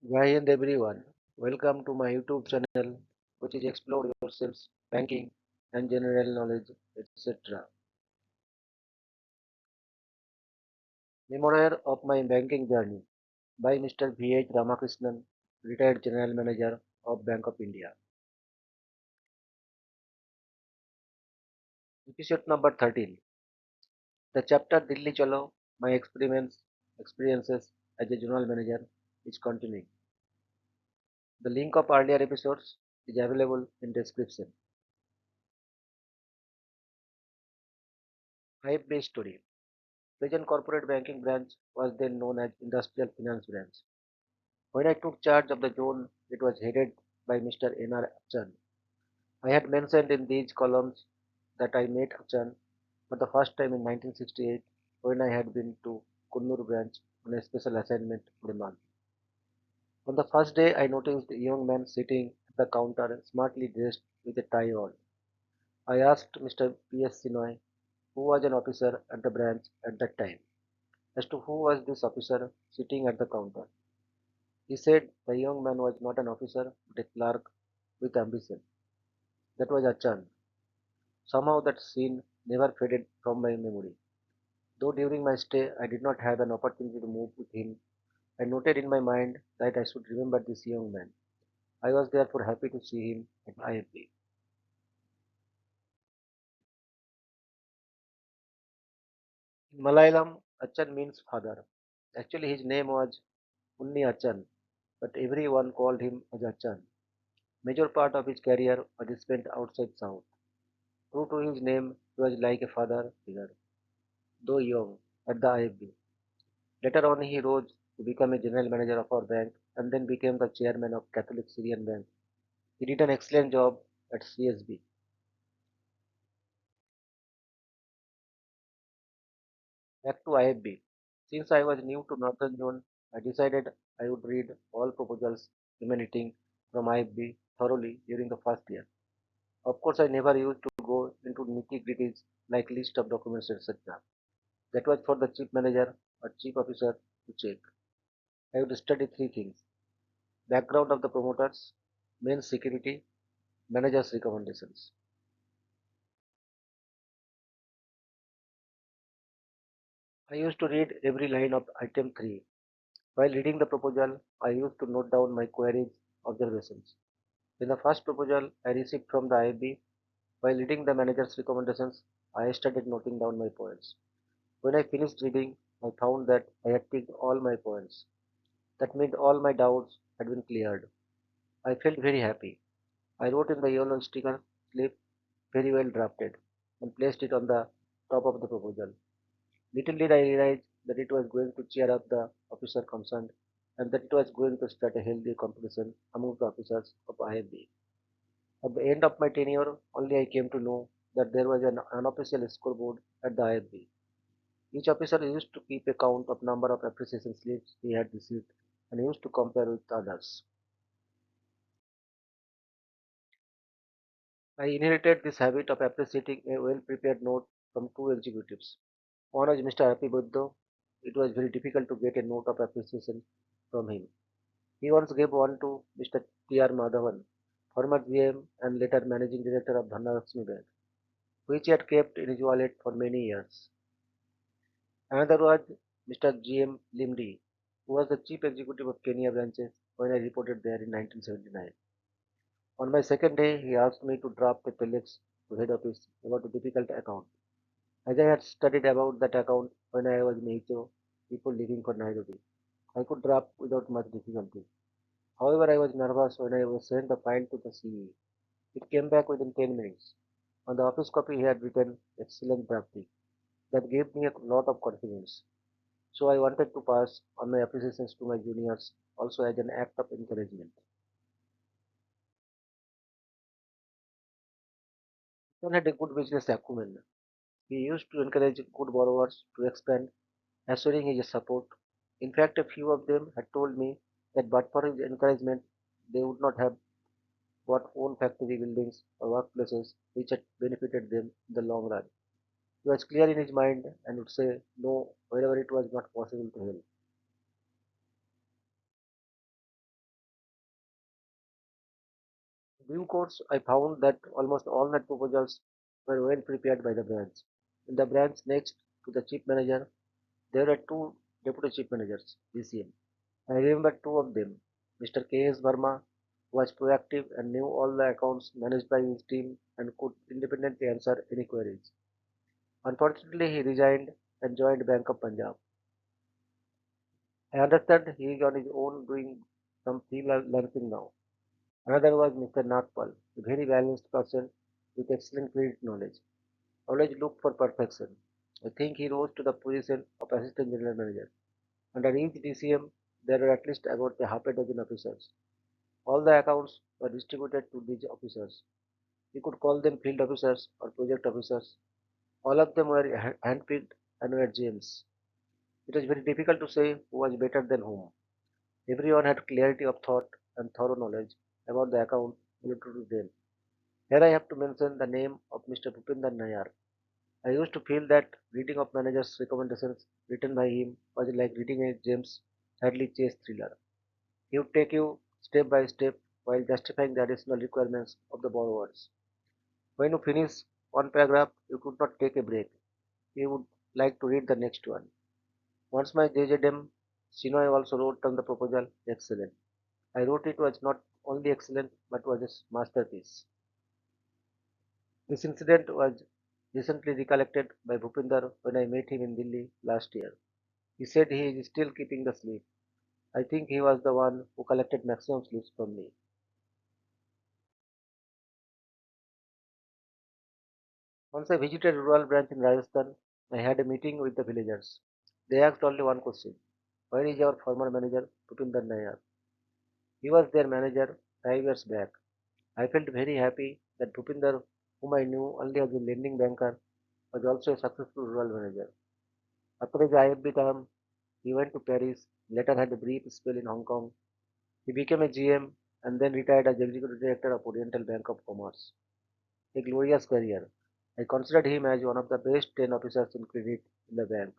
Jai Hind everyone. Welcome to my YouTube channel, which is Explore Yourselves, Banking and General Knowledge, etc. Memoir of my banking journey by Mr. V.H. Ramakrishnan, retired General Manager of Bank of India. Episode number 13. The chapter Delhi Chalo, my experiences as a General Manager is continuing. The link of earlier episodes is available in description. 5-day story. Present corporate banking branch was then known as Industrial Finance Branch. When I took charge of the zone, it was headed by Mr. N.R. Achan. I had mentioned in these columns that I met Achan for the first time in 1968 when I had been to Kunnur branch on a special assignment for a month. On the first day, I noticed a young man sitting at the counter, smartly dressed with a tie on. I asked Mr. P.S. Sinoy, who was an officer at the branch at that time, as to who was this officer sitting at the counter. He said the young man was not an officer but a clerk with ambition. That was Achan. Somehow that scene never faded from my memory. Though during my stay I did not have an opportunity to move with him, I noted in my mind that I should remember this young man. I was therefore happy to see him at IFB. In Malayalam, Achan means father. Actually, his name was Unni Achan, but everyone called him as Achan. Major part of his career was spent outside South. True to his name, he was like a father figure, though young, at the IFB. Later on, he rose to become a general manager of our bank and then became the chairman of Catholic Syrian Bank. He did an excellent job at CSB. Back to IFB. Since I was new to Northern Zone, I decided I would read all proposals emanating from IFB thoroughly during the first year. Of course, I never used to go into nitty-gritties like list of documents, etc. That was for the chief manager or chief officer to check. I would study three things: background of the promoters, main security, manager's recommendations. I used to read every line of item 3. While reading the proposal, I used to note down my queries, observations. In the first proposal I received from the IB, while reading the manager's recommendations, I started noting down my points. When I finished reading, I found that I had picked all my points. That meant all my doubts had been cleared. I felt very happy. I wrote in the yellow sticker slip, very well drafted, and placed it on the top of the proposal. Little did I realize that it was going to cheer up the officer concerned and that it was going to start a healthy competition among the officers of IFB. At the end of my tenure, only I came to know that there was an unofficial scoreboard at the IFB. Each officer used to keep a count of number of appreciation slips he had received and used to compare with others. I inherited this habit of appreciating a well-prepared note from two executives. One was Mr. Happy Buddha. It was very difficult to get a note of appreciation from him. He once gave one to Mr. T.R. Madhavan, former GM and later managing director of Dhanalaxmi Bank, which he had kept in his wallet for many years. Another was Mr. G.M. Limdi, who was the chief executive of Kenya branches when I reported there in 1979. On my second day, he asked me to draft a telex to head office about a difficult account. As I had studied about that account when I was in HO, before leaving for Nairobi, I could draft without much difficulty. However, I was nervous when I was sent the file to the CE. It came back within 10 minutes. On the office copy, he had written excellent drafting. That gave me a lot of confidence. So I wanted to pass on my appreciations to my juniors also as an act of encouragement. John had a good business acumen. He used to encourage good borrowers to expand, assuring his support. In fact, a few of them had told me that but for his encouragement, they would not have bought own factory buildings or workplaces which had benefited them in the long run. He was clear in his mind and would say no wherever it was not possible to help. Due course, I found that almost all net proposals were well prepared by the branch. In the branch next to the chief manager, there were two deputy chief managers, DCM. I remember two of them. Mr. K.S. Verma was proactive and knew all the accounts managed by his team and could independently answer any queries. Unfortunately, he resigned and joined Bank of Punjab. I understand he is on his own doing some freelancing now. Another was Mr. Nagpal, a very balanced person with excellent credit knowledge. Always looked for perfection. I think he rose to the position of Assistant General Manager. Under each DCM, there were at least about a half a dozen officers. All the accounts were distributed to these officers. You could call them field officers or project officers. All of them were handpicked and were GMs. It was very difficult to say who was better than whom. Everyone had clarity of thought and thorough knowledge about the account related to them. Here I have to mention the name of Mr. Bhupinder Nayar. I used to feel that reading of managers' recommendations written by him was like reading a James Hadley chase thriller. He would take you step by step while justifying the additional requirements of the borrowers. When you finish one paragraph, you could not take a break. You would like to read the next one. Once my JJDM, Sinoy also wrote on the proposal, excellent. I wrote it was not only excellent but was a masterpiece. This incident was recently recollected by Bhupinder when I met him in Delhi last year. He said he is still keeping the slip. I think he was the one who collected maximum slips from me. Once I visited a rural branch in Rajasthan, I had a meeting with the villagers. They asked only one question. Where is our former manager, Bhupinder Nayar? He was their manager 5 years back. I felt very happy that Bhupinder, whom I knew only as a lending banker, was also a successful rural manager. After his IFB term, he went to Paris, later had a brief spell in Hong Kong. He became a GM and then retired as Executive Director of Oriental Bank of Commerce. A glorious career. I considered him as one of the best 10 officers in credit in the bank.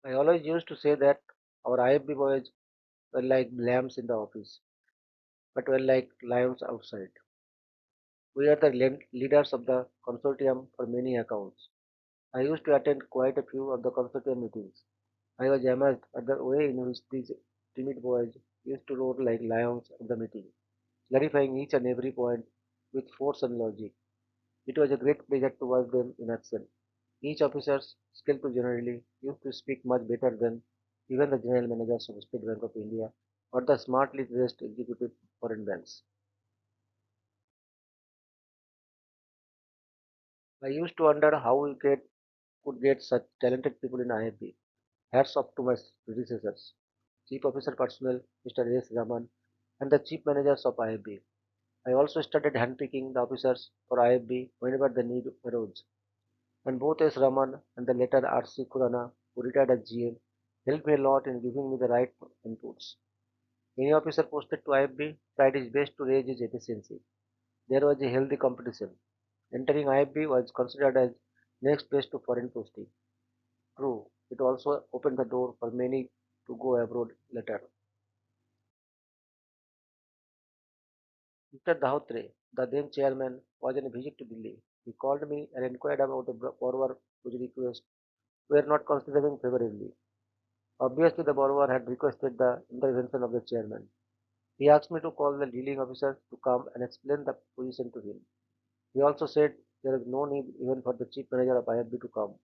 I always used to say that our IFB boys were like lambs in the office, but were like lions outside. We are the leaders of the consortium for many accounts. I used to attend quite a few of the consortium meetings. I was amazed at the way in which these timid boys used to roar like lions at the meeting, clarifying each and every point with force and logic. It was a great pleasure to watch them in action. Each officer's skillful generally used to speak much better than even the general managers of State Bank of India or the smartly dressed executive foreign banks. I used to wonder how could get such talented people in IFB. Hats off to my predecessors, Chief Officer Personnel Mr. S. Raman, and the Chief Managers of IFB. I also started handpicking the officers for IFB whenever the need arose, and both S. Raman and the later R.C. Khurana, who retired as GM, helped me a lot in giving me the right inputs. Any officer posted to IFB tried his best to raise his efficiency. There was a healthy competition. Entering IFB was considered as next best to foreign posting. True, it also opened the door for many to go abroad later. Mr. Dahotre, the then chairman, was on a visit to Delhi. He called me and inquired about the borrower whose request we were not considering favorably. Obviously, the borrower had requested the intervention of the chairman. He asked me to call the dealing officer to come and explain the position to him. He also said there is no need even for the chief manager of IFB to come.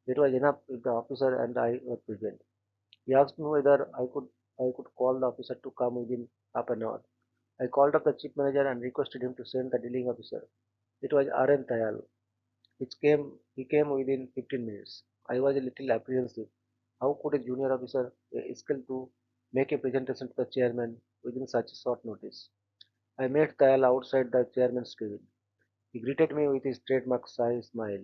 It was enough if the officer and I were present. He asked me whether I could call the officer to come within half an hour. I called up the chief manager and requested him to send the dealing officer. It was R.N. Tayal. He came within 15 minutes. I was a little apprehensive. How could a junior officer skill to make a presentation to the chairman within such short notice? I met Tayal outside the chairman's cabin. He greeted me with his trademark shy smile.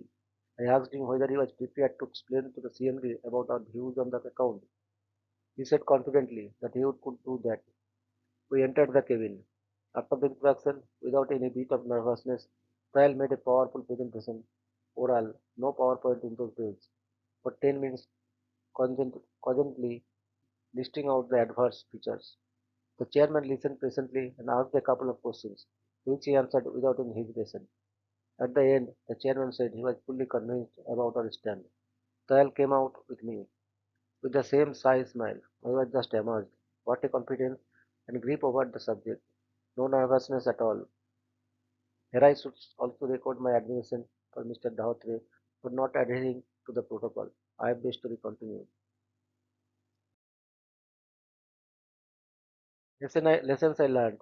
I asked him whether he was prepared to explain to the CMD about our views on the account. He said confidently that he could do that. We entered the cabin. After the introduction, without any bit of nervousness, Kyle made a powerful presentation. Oral, no PowerPoint in those days. For 10 minutes, cogently listing out the adverse features. The chairman listened patiently and asked a couple of questions, which he answered without any hesitation. At the end, the chairman said he was fully convinced about our stand. Dayal came out with me with the same shy smile. I was just amazed. What a confidence and grip over the subject. No nervousness at all. Here I should also record my admiration for Mr. Dhaotre for not adhering to the protocol. I have the story continued. Lessons I learned.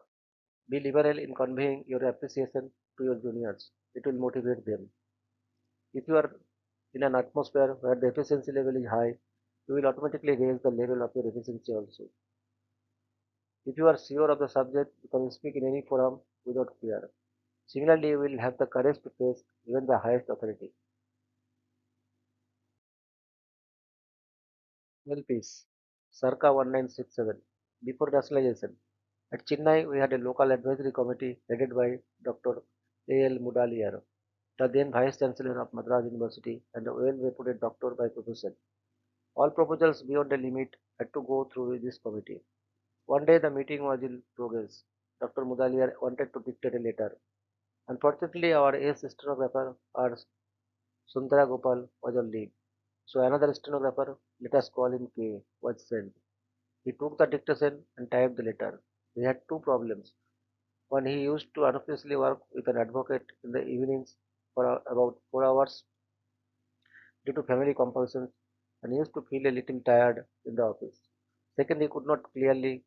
Be liberal in conveying your appreciation to your juniors. It will motivate them. If you are in an atmosphere where the efficiency level is high, you will automatically raise the level of your efficiency also. If you are sure of the subject, you can speak in any forum without fear. Similarly, you will have the courage to face even the highest authority. Well, peace. Circa 1967. Before nationalization, at Chennai, we had a local advisory committee headed by Dr. A.L. Mudaliar, the then Vice Chancellor of Madras University and a well-reputed doctor by profession. All proposals beyond a limit had to go through this committee. One day the meeting was in progress. Dr. Mudaliar wanted to dictate a letter. Unfortunately, our ace stenographer, our Sundara Gopal, was on leave. So another stenographer, let us call him K, was sent. He took the dictation and typed the letter. We had two problems. One, he used to unofficially work with an advocate in the evenings for about 4 hours due to family compulsions and used to feel a little tired in the office. Second, he could not clearly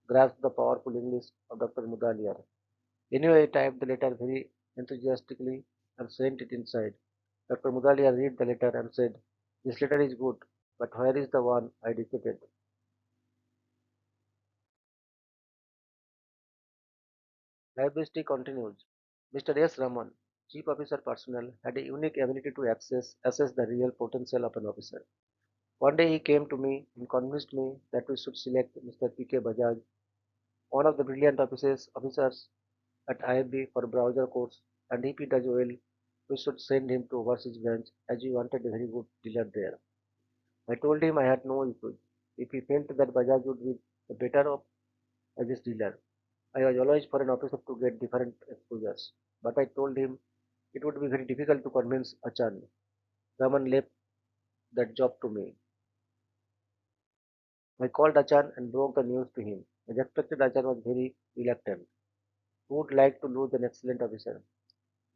grasp the powerful English of Dr. Mudaliar. Anyway, he typed the letter very enthusiastically and sent it inside. Dr. Mudaliar read the letter and said, "This letter is good, but where is the one I dictated?" Liability continues. Mr. S. Raman, Chief Officer Personnel, had a unique ability to assess the real potential of an officer. One day he came to me and convinced me that we should select Mr. P.K. Bajaj, one of the brilliant officers at IFB for browser course, and if he does well, we should send him to overseas branch as we wanted a very good dealer there. I told him I had no issues if he felt that Bajaj would be better off as his dealer. I was always for an officer to get different exposures, but I told him it would be very difficult to convince Achan. Raman left that job to me. I called Achan and broke the news to him. As expected, Achan was very reluctant. Who would like to lose an excellent officer?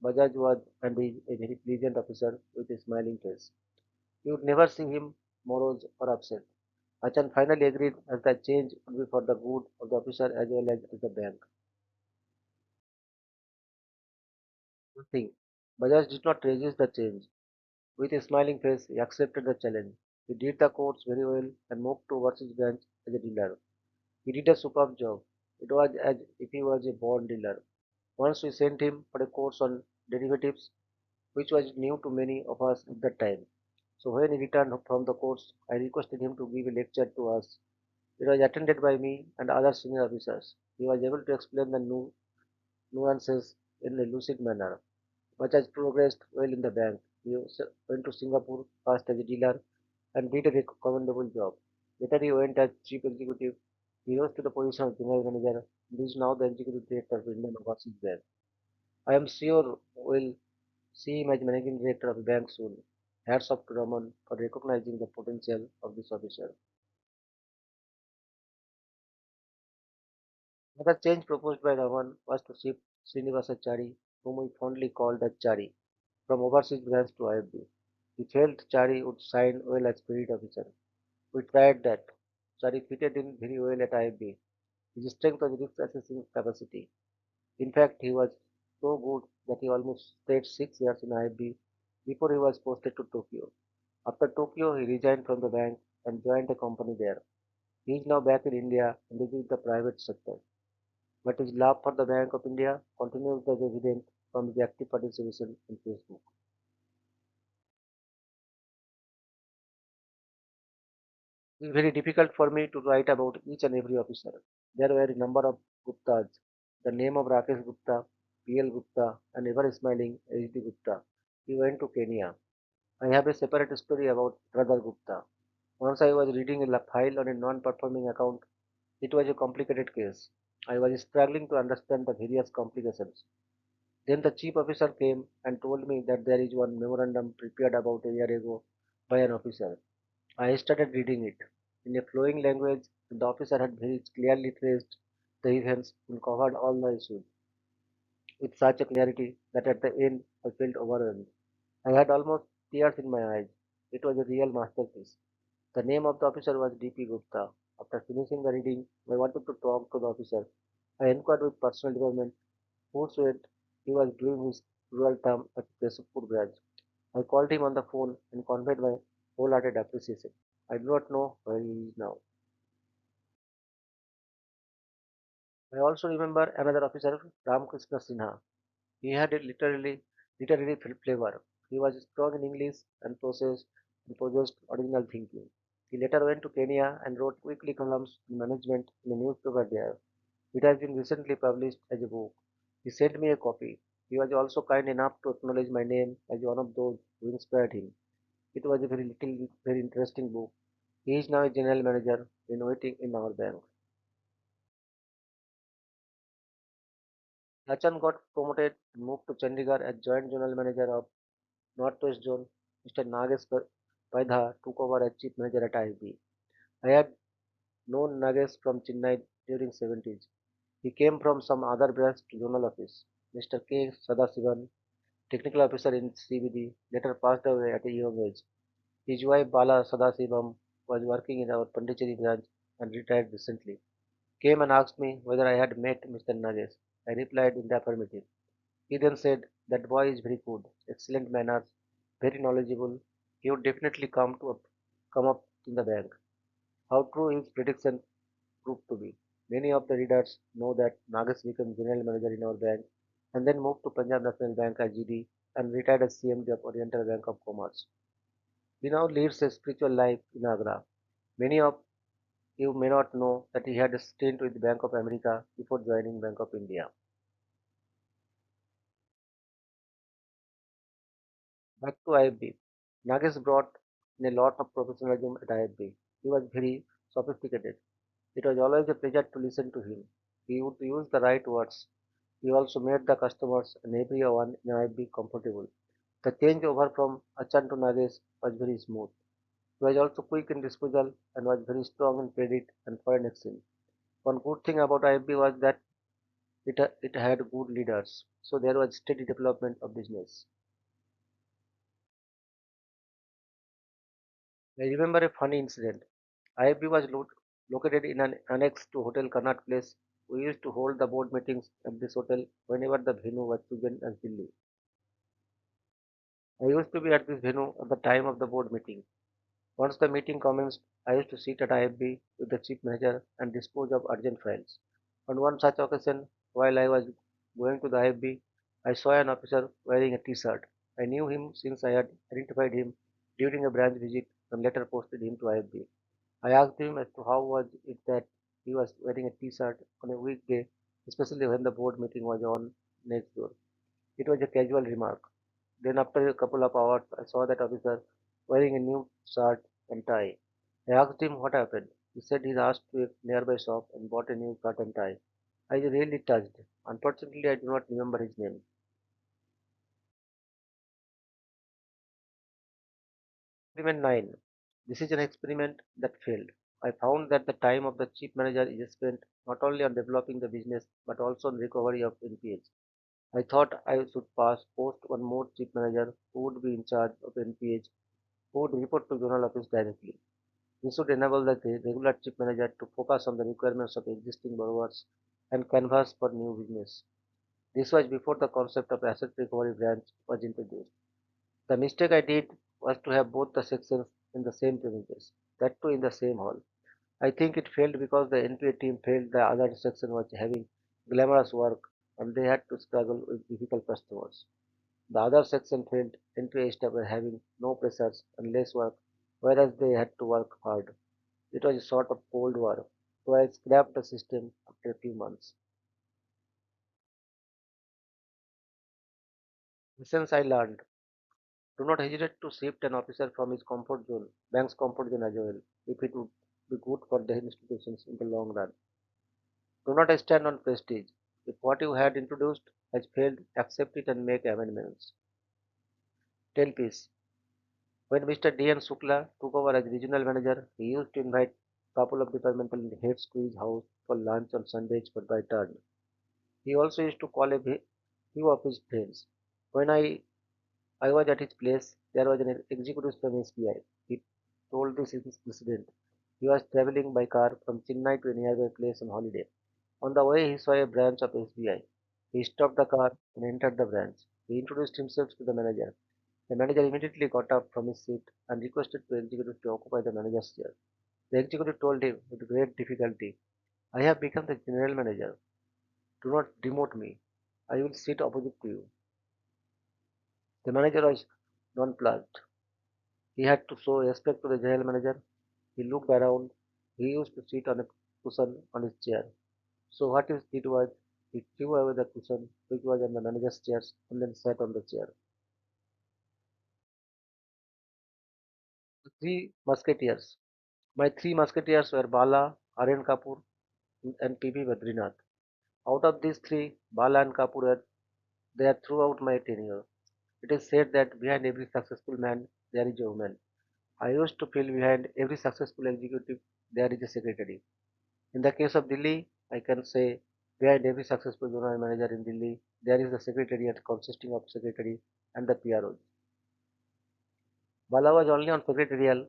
Bajaj was and is a very pleasant officer with a smiling face. You would never see him morose or upset. Achan finally agreed as the change would be for the good of the officer as well as the bank. Thing. Bajaj did not resist the change. With a smiling face, he accepted the challenge. He did the course very well and moved to overseas branch as a dealer. He did a superb job. It was as if he was a born dealer. Once we sent him for a course on derivatives, which was new to many of us at that time. So when he returned from the course, I requested him to give a lecture to us. It was attended by me and other senior officers. He was able to explain the new nuances in a lucid manner. Bajaj progressed well in the bank. He went to Singapore first as a dealer and did a commendable job. Later he went as chief executive. He rose to the position of general manager and is now the executive director of Indian Overseas Bank. I am sure we'll see him as managing director of the bank soon. Hats off to Raman for recognizing the potential of this officer. Another change proposed by Raman was to shift Srinivasachari, whom we fondly called as Chari, from overseas branch to IFB. He felt Chari would shine well as spirit officer. We tried that. Chari fitted in very well at IFB. His strength was risk assessing capacity. In fact, he was so good that he almost stayed 6 years in IFB before he was posted to Tokyo. After Tokyo, he resigned from the bank and joined a company there. He is now back in India and is in the private sector. But his love for the Bank of India continues as evident from his active participation in Facebook. It is very difficult for me to write about each and every officer. There were a number of Guptas. The name of Rakesh Gupta, P.L. Gupta, and ever smiling H.D. Gupta. He went to Kenya. I have a separate story about Brother Gupta. Once I was reading a file on a non-performing account It was a complicated case. I was struggling to understand the various complications. Then the chief officer came and told me that there is one memorandum prepared about a year ago by an officer. I started reading it. In a flowing language, the officer had very clearly traced the events and covered all the issues with such a clarity that at the end I felt overwhelmed. I had almost tears in my eyes. It was a real masterpiece. The name of the officer was D.P. Gupta. After finishing the reading, I wanted to talk to the officer. I inquired with personal development who said he was doing his rural term at Kesupur branch. I called him on the phone and conveyed my wholehearted appreciation. I do not know where he is now. I also remember another officer, Ramakrishna Sinha. He had a literary flavor. He was strong in English and possessed original thinking. He later went to Kenya and wrote weekly columns in management in a newspaper there. It has been recently published as a book. He sent me a copy. He was also kind enough to acknowledge my name as one of those who inspired him. It was a very interesting book. He is now a general manager in waiting in our bank. Lachan got promoted and moved to Chandigarh as joint general manager of Northwest Zone. Mr. Nagesh Vaidha took over as chief manager at IB. I had known Nagesh from Chennai during 70s. He came from some other branch to zonal office. Mr. K. Sadasivan, technical officer in CBD, later passed away at a young age. His wife Bala Sadasivam was working in our Pondicherry branch and retired recently. Came and asked me whether I had met Mr. Nagesh. I replied in the affirmative. He then said, "That boy is very good, excellent manners, very knowledgeable. He would definitely come up in the bank." How true his prediction proved to be. Many of the readers know that Nagesh became general manager in our bank and then moved to Punjab National Bank as GD and retired as CMD of Oriental Bank of Commerce. He now lives a spiritual life in Agra. Many of you may not know that he had a stint with Bank of America before joining Bank of India. Back to IFB. Nagesh brought in a lot of professionalism at IFB. He was very sophisticated. It was always a pleasure to listen to him. He would use the right words. He also made the customers and everyone in IFB comfortable. The change over from Achan to Nagesh was very smooth. He was also quick in disposal and was very strong in credit and foreign exchange. One good thing about IFB was that it had good leaders, so there was steady development of business. I remember a funny incident. IFB was located in an annex to Hotel Connaught Place. We used to hold the board meetings at this hotel whenever the venue was chosen as Delhi. I used to be at this venue at the time of the board meeting. Once the meeting commenced, I used to sit at IFB with the chief manager and dispose of urgent files. On one such occasion, while I was going to the IFB, I saw an officer wearing a t-shirt. I knew him since I had identified him during a branch visit and later posted him to IFB. I asked him as to how was it that he was wearing a t-shirt on a weekday, especially when the board meeting was on next door. It was a casual remark. Then after a couple of hours, I saw that officer wearing a new shirt and tie. I asked him what happened. He said he asked to a nearby shop and bought a new shirt and tie. I was really touched. Unfortunately, I do not remember his name. Experiment 9. This is an experiment that failed. I found that the time of the chief manager is spent not only on developing the business but also on recovery of NPH. I thought I should post one more chief manager who would be in charge of NPH, who would report to zonal office directly. This would enable the regular chief manager to focus on the requirements of existing borrowers and canvas for new business. This was before the concept of asset recovery branch was introduced. The mistake I did was to have both the sections in the same premises, that too in the same hall. I think it failed because the NPA team felt the other section was having glamorous work and they had to struggle with difficult customers. The other section felt NPA staff were having no pressures and less work, whereas they had to work hard. It was a sort of cold war, so I scrapped the system after a few months. Since I learned, do not hesitate to shift an officer from his comfort zone, bank's comfort zone as well, if it would be good for the institutions in the long run. Do not stand on prestige. If what you had introduced has failed, accept it and make amendments. Tell peace. When Mr. D. N. Shukla took over as regional manager, he used to invite a couple of departmental heads to his house for lunch on Sundays but by turn. He also used to call a few of his friends. When I was at his place, there was an executive from SBI. He told this incident. He was traveling by car from Chennai to a nearby place on holiday. On the way, he saw a branch of SBI. He stopped the car and entered the branch. He introduced himself to the manager. The manager immediately got up from his seat and requested the executive to occupy the manager's chair. The executive told him with great difficulty, I have become the general manager. Do not demote me. I will sit opposite to you. The manager was nonplussed. He had to show respect to the general manager. He looked around. He used to sit on a cushion on his chair. So what he did was he threw away the cushion which was on the manager's chair and then sat on the chair. The Three Musketeers. My three musketeers were Bala, Aryan Kapoor, and P.B. Badrinath. Out of these three, Bala and Kapoor were there throughout my tenure. It is said that behind every successful man there is a woman. I used to feel behind every successful executive there is a secretary. In the case of Delhi, I can say behind every successful general manager in Delhi, there is a secretariat consisting of secretary and the PROs. Bala was only on secretarial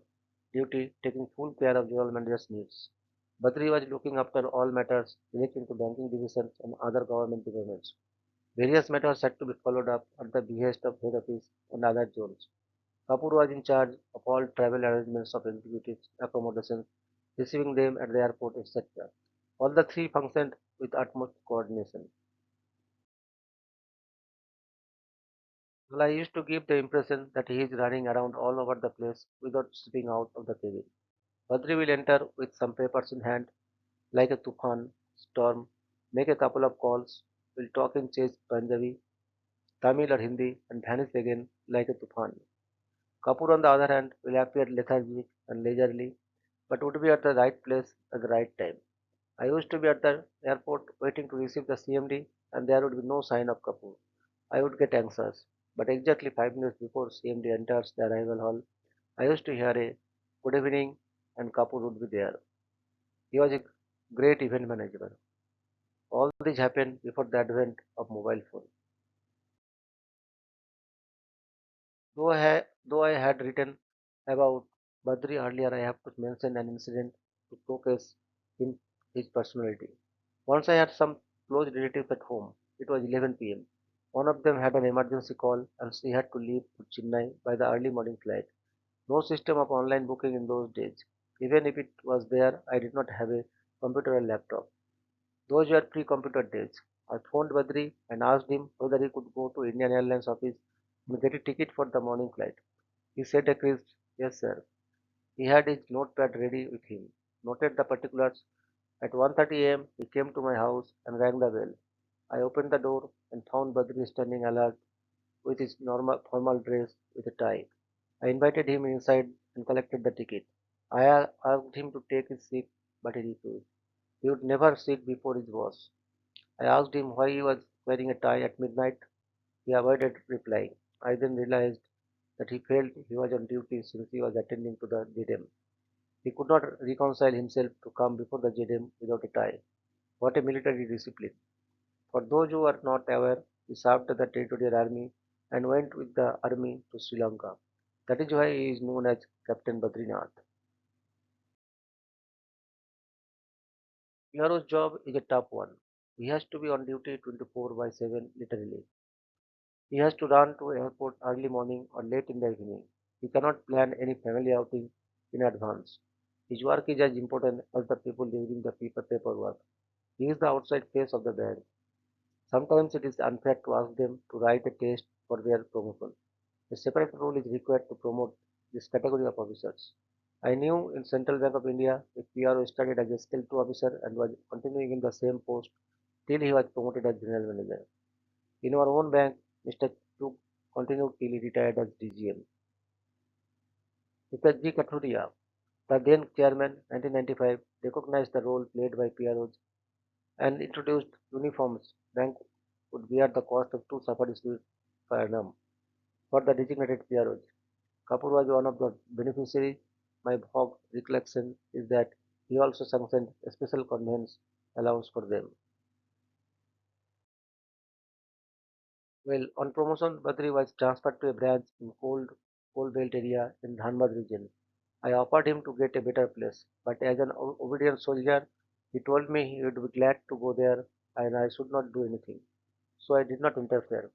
duty, taking full care of general manager's needs. Badri was looking after all matters relating to banking divisions and other government departments. Various matters had to be followed up at the behest of head office and other zones. Kapoor was in charge of all travel arrangements of executives, accommodations, receiving them at the airport, etc. All the three functioned with utmost coordination. Well, I used to give the impression that he is running around all over the place without stepping out of the cabin. Badri will enter with some papers in hand, like a tufan, storm, make a couple of calls, will talk in Chase Punjabi, Tamil or Hindi, and vanish again like a tufan. Kapoor, on the other hand, will appear lethargic and leisurely, but would be at the right place at the right time. I used to be at the airport waiting to receive the CMD, and there would be no sign of Kapoor. I would get anxious, but exactly 5 minutes before CMD enters the arrival hall, I used to hear a good evening, and Kapoor would be there. He was a great event manager. All this happened before the advent of mobile phone. Though I had written about Badri earlier, I have to mention an incident to showcase him, his personality. Once I had some close relatives at home. It was 11 p.m. One of them had an emergency call and she had to leave to Chennai by the early morning flight. No system of online booking in those days. Even if it was there, I did not have a computer or laptop. Those were pre-computer days. I phoned Badri and asked him whether he could go to Indian Airlines office and get a ticket for the morning flight. He said a crisp, yes sir. He had his notepad ready with him, noted the particulars. At 1:30 a.m. he came to my house and rang the bell. I opened the door and found Badri standing alert with his normal formal dress with a tie. I invited him inside and collected the ticket. I asked him to take his seat, but he refused. He would never sit before his boss. I asked him why he was wearing a tie at midnight. He avoided replying. I then realized that he felt he was on duty since he was attending to the JDM. He could not reconcile himself to come before the JDM without a tie. What a military discipline! For those who are not aware, he served in the Territorial Army and went with the army to Sri Lanka. That is why he is known as Captain Badrinath. Piaro's job is a tough one. He has to be on duty 24 by 7 literally. He has to run to airport early morning or late in the evening. He cannot plan any family outing in advance. His work is as important as the people doing the paperwork. He is the outside face of the bank. Sometimes it is unfair to ask them to write a test for their promotion. A separate rule is required to promote this category of officers. I knew in Central Bank of India, a PRO started as a Scale 2 officer and was continuing in the same post till he was promoted as general manager. In our own bank, Mr. Chuk continued till he retired as DGM. Mr. G. Kathuria, the then chairman, 1995, recognized the role played by PROs and introduced uniforms. Bank would bear the cost of two safari suites per annum for the designated PROs. Kapoor was one of the beneficiaries. My vague recollection is that he also sanctioned a special conveyance allowance for them. Well, on promotion, Badri was transferred to a branch in coal belt area in Dhanbad region. I offered him to get a better place, but as an obedient soldier, he told me he would be glad to go there and I should not do anything. So I did not interfere.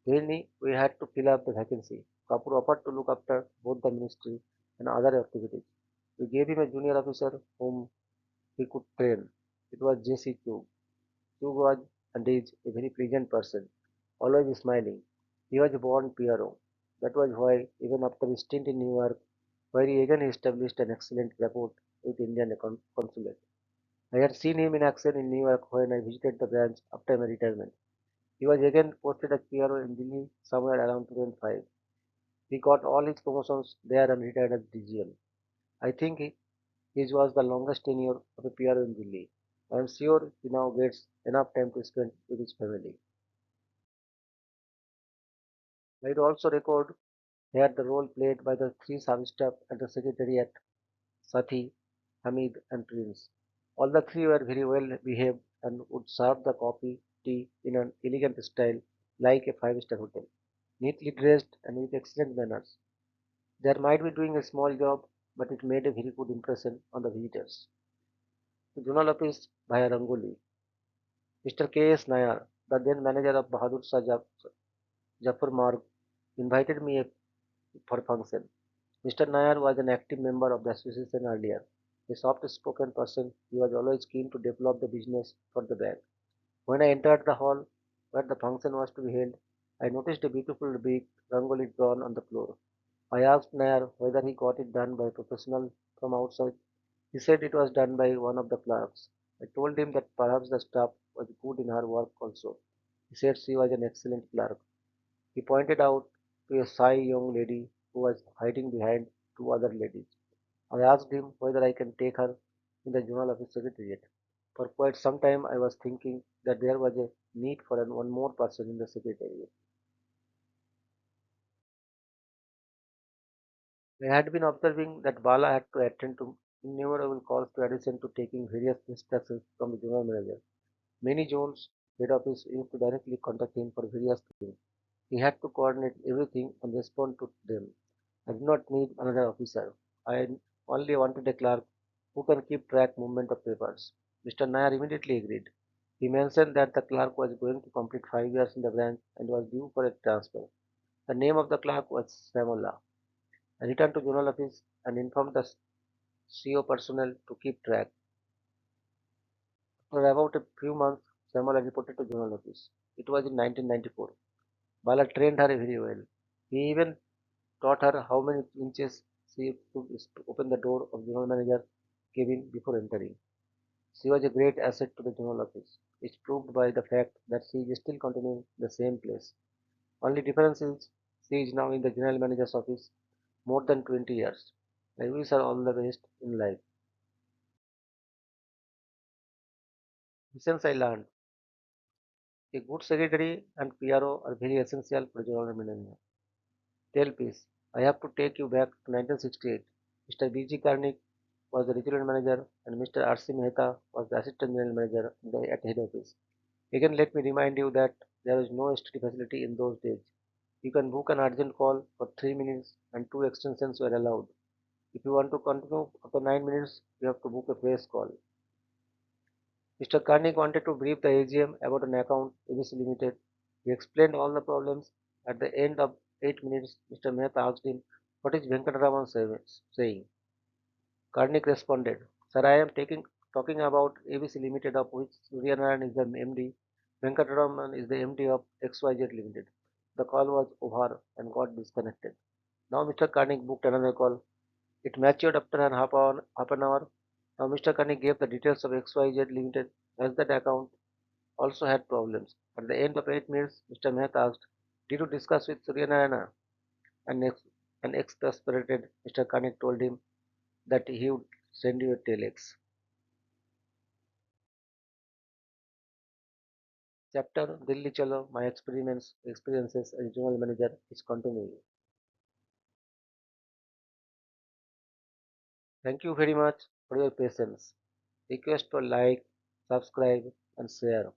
Then we had to fill up the vacancy. Kapoor offered to look after both the ministry and other activities. We gave him a junior officer whom he could train. It was J.C. Chugh. Chugh was and is a very pleasant person, always smiling. He was born PRO. That was why, even after his stint in New York, where he again established an excellent rapport with Indian consulate. I had seen him in action in New York when I visited the branch after my retirement. He was again posted as PRO in Delhi somewhere around 2005. He got all his promotions there and retired as DGM. I think his was the longest tenure of a PRO in Delhi. I am sure he now gets enough time to spend with his family. I would also record here the role played by the three service staff at the secretariat, Sathi, Hamid, and Prince. All the three were very well behaved and would serve the coffee, tea in an elegant style like a five-star hotel, neatly dressed and with excellent manners. They might be doing a small job, but it made a very good impression on the visitors. The journal office via Rangoli. Mr. K.S. Nayar, the then manager of Bahadur Shah Jafar Marg, invited me for function. Mr. Nayar was an active member of the association earlier. A soft-spoken person, he was always keen to develop the business for the bank. When I entered the hall where the function was to be held, I noticed a beautiful big rangoli drawn on the floor. I asked Nayar whether he got it done by a professional from outside. He said it was done by one of the clerks. I told him that perhaps the staff was good in her work also. He said she was an excellent clerk. He pointed out to a shy young lady who was hiding behind two other ladies. I asked him whether I can take her in the journal of his secretariat. For quite some time I was thinking that there was a need for one more person in the secretariat. I had been observing that Bala had to attend to innumerable calls to addition to taking various instructions from the general manager. Many zones head office used to directly contact him for various things. He had to coordinate everything and respond to them. I did not need another officer. I only wanted a clerk who can keep track movement of papers. Mr. Nair immediately agreed. He mentioned that the clerk was going to complete 5 years in the branch and was due for a transfer. The name of the clerk was Samola. I returned to Journal Office and informed the CO personnel to keep track. For about a few months, Samola reported to Journal Office. It was in 1994. Bala trained her very well. He even taught her how many inches she should open the door of general manager cabin before entering. She was a great asset to the general office. It's proved by the fact that she is still continuing the same place. Only difference is she is now in the general manager's office more than 20 years. I wish her all the best in life. Since I learned, a good secretary and PRO are very essential for general manager. Tell please, I have to take you back to 1968. Mr. B.G. Karnik was the regional manager and Mr. R.C. Mehta was the assistant general manager at head office. Again, let me remind you that there was no STD facility in those days. You can book an urgent call for 3 minutes and two extensions were allowed. If you want to continue after 9 minutes, you have to book a fresh call. Mr. Karnik wanted to brief the AGM about an account ABC Limited. He explained all the problems. At the end of 8 minutes, Mr. Mehta asked him, what is Venkataraman saying? Karnik responded, Sir, I am talking about ABC Limited, of which Suryanarayan is the MD. Venkataraman is the MD of XYZ Limited. The call was over and got disconnected. Now Mr. Karnik booked another call. It matured after half an hour. Now Mr. Karnik gave the details of XYZ Limited as that account also had problems. At the end of 8 minutes, Mr. Mehta asked, did you discuss with Suryanarayana? And an exasperated Mr. Karnik told him that he would send you a telex. Chapter Delhi Chalo, my experiences as general manager is continuing. Thank you very much for your patience. Request to like, subscribe and share.